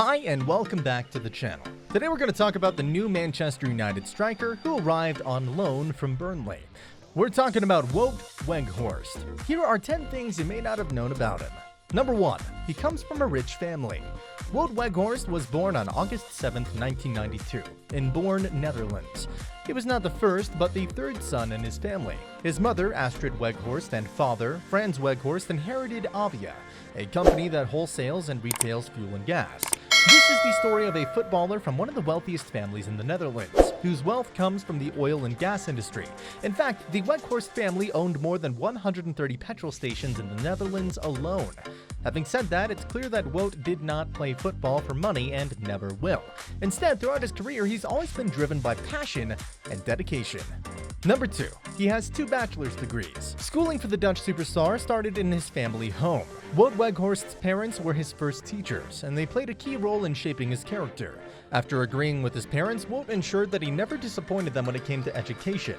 Hi and welcome back to the channel. Today we're going to talk about the new Manchester United striker who arrived on loan from Burnley. We're talking about Wout Weghorst. Here are 10 things you may not have known about him. Number 1. He comes from a rich family. Wout Weghorst was born on August 7, 1992, in Born, Netherlands. He was not the first, but the third son in his family. His mother, Astrid Weghorst, and father, Frans Weghorst, inherited Avia, a company that wholesales and retails fuel and gas. This is the story of a footballer from one of the wealthiest families in the Netherlands, whose wealth comes from the oil and gas industry. In fact, the Weghorst family owned more than 130 petrol stations in the Netherlands alone. Having said that, it's clear that Wout did not play football for money and never will. Instead, throughout his career, he's always been driven by passion and dedication. Number 2. He has 2 bachelor's degrees. Schooling for the Dutch superstar started in his family home. Wout Weghorst's parents were his first teachers, and they played a key role in shaping his character. After agreeing with his parents, Wout ensured that he never disappointed them when it came to education.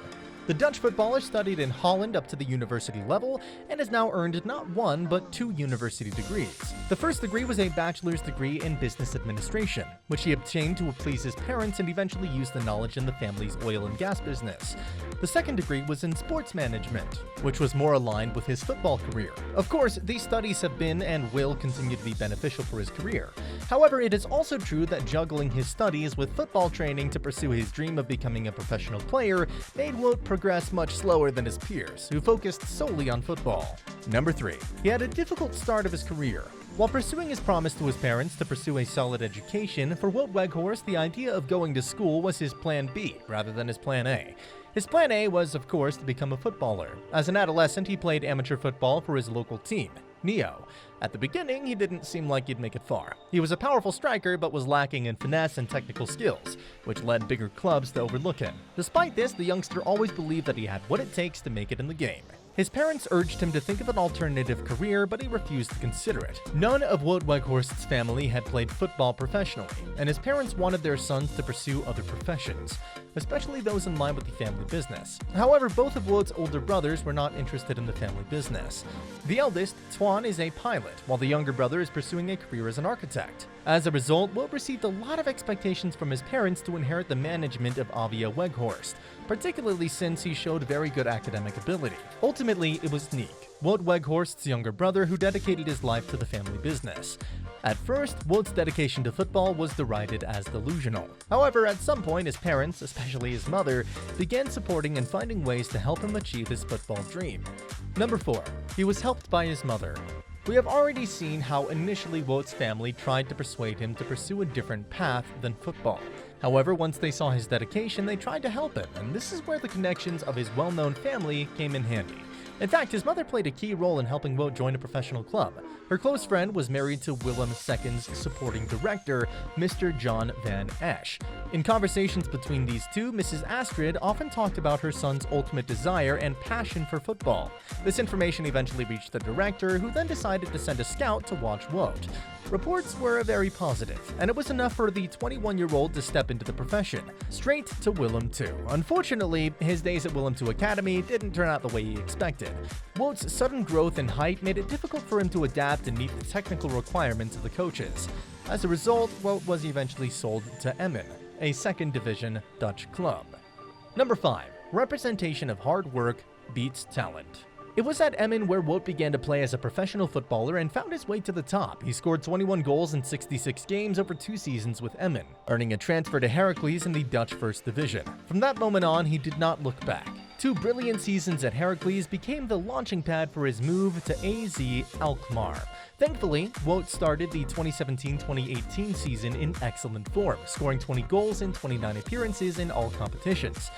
The Dutch footballer studied in Holland up to the university level and has now earned not 1 but 2 university degrees. The first degree was a bachelor's degree in business administration, which he obtained to please his parents and eventually used the knowledge in the family's oil and gas business. The second degree was in sports management, which was more aligned with his football career. Of course, these studies have been and will continue to be beneficial for his career. However, it is also true that juggling his studies with football training to pursue his dream of becoming a professional player made Wout progress much slower than his peers, who focused solely on football. Number 3. He had a difficult start of his career. While pursuing his promise to his parents to pursue a solid education, for Wout Weghorst, the idea of going to school was his plan B rather than his plan A. His plan A was, of course, to become a footballer. As an adolescent, he played amateur football for his local team, Neo. At the beginning, he didn't seem like he'd make it far. He was a powerful striker, but was lacking in finesse and technical skills, which led bigger clubs to overlook him. Despite this, the youngster always believed that he had what it takes to make it in the game. His parents urged him to think of an alternative career, but he refused to consider it. None of Wout Weghorst's family had played football professionally, and his parents wanted their sons to pursue other professions, especially those in line with the family business. However, both of Wout's older brothers were not interested in the family business. The eldest, Twan, is a pilot, while the younger brother is pursuing a career as an architect. As a result, Wout received a lot of expectations from his parents to inherit the management of Avia Weghorst, particularly since he showed very good academic ability. Ultimately, it was Nick, Wout Weghorst's younger brother, who dedicated his life to the family business. At first, Wout's dedication to football was derided as delusional. However, at some point, his parents, especially his mother, began supporting and finding ways to help him achieve his football dream. Number 4. He was helped by his mother. We have already seen how initially Wout's family tried to persuade him to pursue a different path than football. However, once they saw his dedication, they tried to help him, and this is where the connections of his well-known family came in handy. In fact, his mother played a key role in helping Wout join a professional club. Her close friend was married to Willem II's supporting director, Mr. John van Esch. In conversations between these two, Mrs. Astrid often talked about her son's ultimate desire and passion for football. This information eventually reached the director, who then decided to send a scout to watch Wout. Reports were very positive, and it was enough for the 21-year-old to step into the profession, straight to Willem II. Unfortunately, his days at Willem II Academy didn't turn out the way he expected. Wout's sudden growth in height made it difficult for him to adapt and meet the technical requirements of the coaches. As a result, Wout was eventually sold to Emmen, a second-division Dutch club. Number 5. Representation of hard work beats talent. It was at Emmen where Wout began to play as a professional footballer and found his way to the top. He scored 21 goals in 66 games over 2 seasons with Emmen, earning a transfer to Heracles in the Dutch First Division. From that moment on, he did not look back. 2 brilliant seasons at Heracles became the launching pad for his move to AZ Alkmaar. Thankfully, Wout started the 2017-2018 season in excellent form, scoring 20 goals in 29 appearances in all competitions.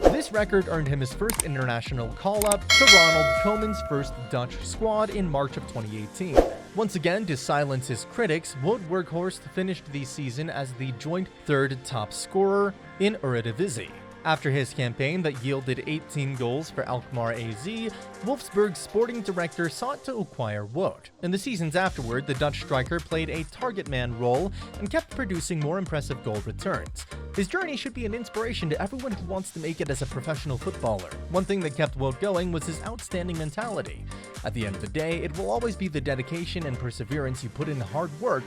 This record earned him his first international call-up to Ronald Koeman's first Dutch squad in March of 2018. Once again, to silence his critics, Wout Weghorst finished the season as the joint 3rd top scorer in Eredivisie. After his campaign that yielded 18 goals for Alkmaar AZ, Wolfsburg's sporting director sought to acquire Wout. In the seasons afterward, the Dutch striker played a target man role and kept producing more impressive goal returns. His journey should be an inspiration to everyone who wants to make it as a professional footballer. One thing that kept Wout going was his outstanding mentality. At the end of the day, it will always be the dedication and perseverance you put in hard work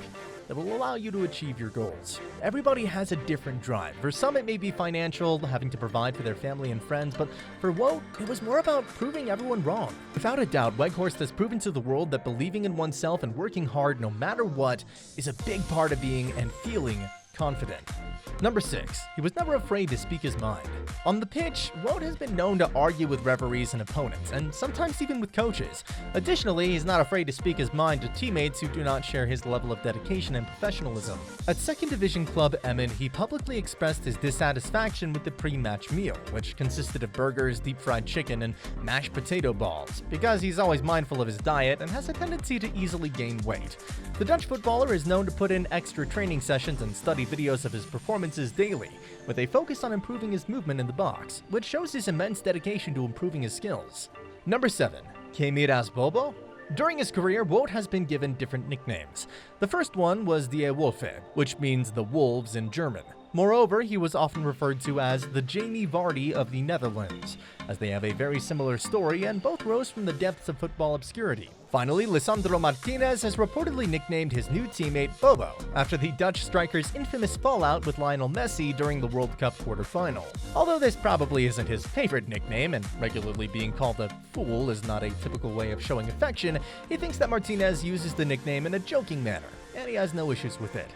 that will allow you to achieve your goals. Everybody has a different drive. For some, it may be financial, having to provide for their family and friends, but for Wout, it was more about proving everyone wrong. Without a doubt, Weghorst has proven to the world that believing in oneself and working hard no matter what is a big part of being and feeling confident. Number 6. He was never afraid to speak his mind. On the pitch, Wout has been known to argue with referees and opponents, and sometimes even with coaches. Additionally, he's not afraid to speak his mind to teammates who do not share his level of dedication and professionalism. At 2nd Division club Emmen, he publicly expressed his dissatisfaction with the pre-match meal, which consisted of burgers, deep-fried chicken, and mashed potato balls, because he's always mindful of his diet and has a tendency to easily gain weight. The Dutch footballer is known to put in extra training sessions and study videos of his performances daily, with a focus on improving his movement in the box, which shows his immense dedication to improving his skills. Number 7. Que miras, Bobo? During his career, Wout has been given different nicknames. The first one was Die Wölfe, which means the wolves in German. Moreover, he was often referred to as the Jamie Vardy of the Netherlands, as they have a very similar story and both rose from the depths of football obscurity. Finally, Lisandro Martinez has reportedly nicknamed his new teammate Bobo, after the Dutch striker's infamous fallout with Lionel Messi during the World Cup quarterfinal. Although this probably isn't his favorite nickname, and regularly being called a fool is not a typical way of showing affection, he thinks that Martinez uses the nickname in a joking manner, and he has no issues with it.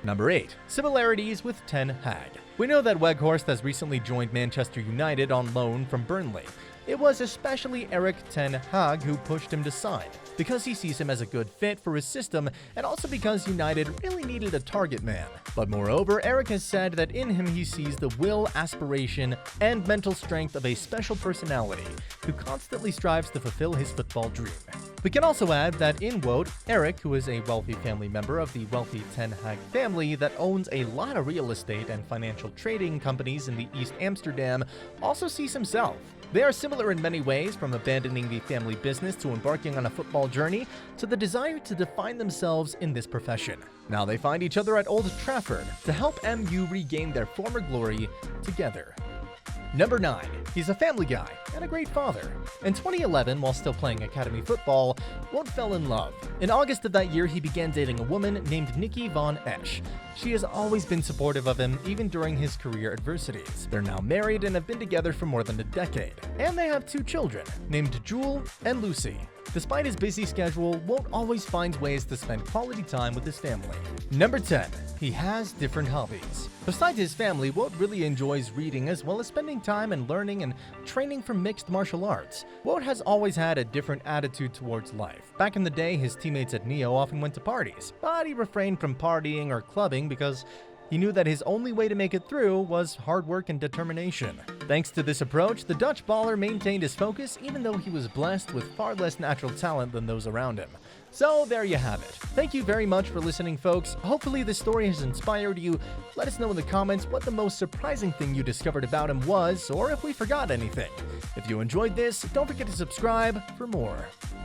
Number 8. Similarities with Ten Hag. We know that Weghorst has recently joined Manchester United on loan from Burnley. It was especially Erik Ten Hag who pushed him to sign, because he sees him as a good fit for his system and also because United really needed a target man. But moreover, Erik has said that in him he sees the will, aspiration, and mental strength of a special personality who constantly strives to fulfill his football dream. We can also add that in Wout, Erik, who is a wealthy family member of the wealthy Ten Hag family that owns a lot of real estate and financial trading companies in the East Amsterdam, also sees himself. They are similar in many ways, from abandoning the family business to embarking on a football journey to the desire to define themselves in this profession. Now they find each other at Old Trafford to help MU regain their former glory together. Number 9. He's a family guy and a great father. In 2011, while still playing academy football, Wout fell in love. In August of that year, he began dating a woman named Nikki Von Esch. She has always been supportive of him, even during his career adversities. They're now married and have been together for more than a decade. And they have 2 children, named Jewel and Lucy. Despite his busy schedule, Wout always finds ways to spend quality time with his family. Number 10. He has different hobbies. Besides his family, Wout really enjoys reading as well as spending time and learning and training for mixed martial arts. Wout has always had a different attitude towards life. Back in the day, his teammates at Neo often went to parties, but he refrained from partying or clubbing because he knew that his only way to make it through was hard work and determination. Thanks to this approach, the Dutch baller maintained his focus even though he was blessed with far less natural talent than those around him. So there you have it. Thank you very much for listening, folks. Hopefully this story has inspired you. Let us know in the comments what the most surprising thing you discovered about him was, or if we forgot anything. If you enjoyed this, don't forget to subscribe for more.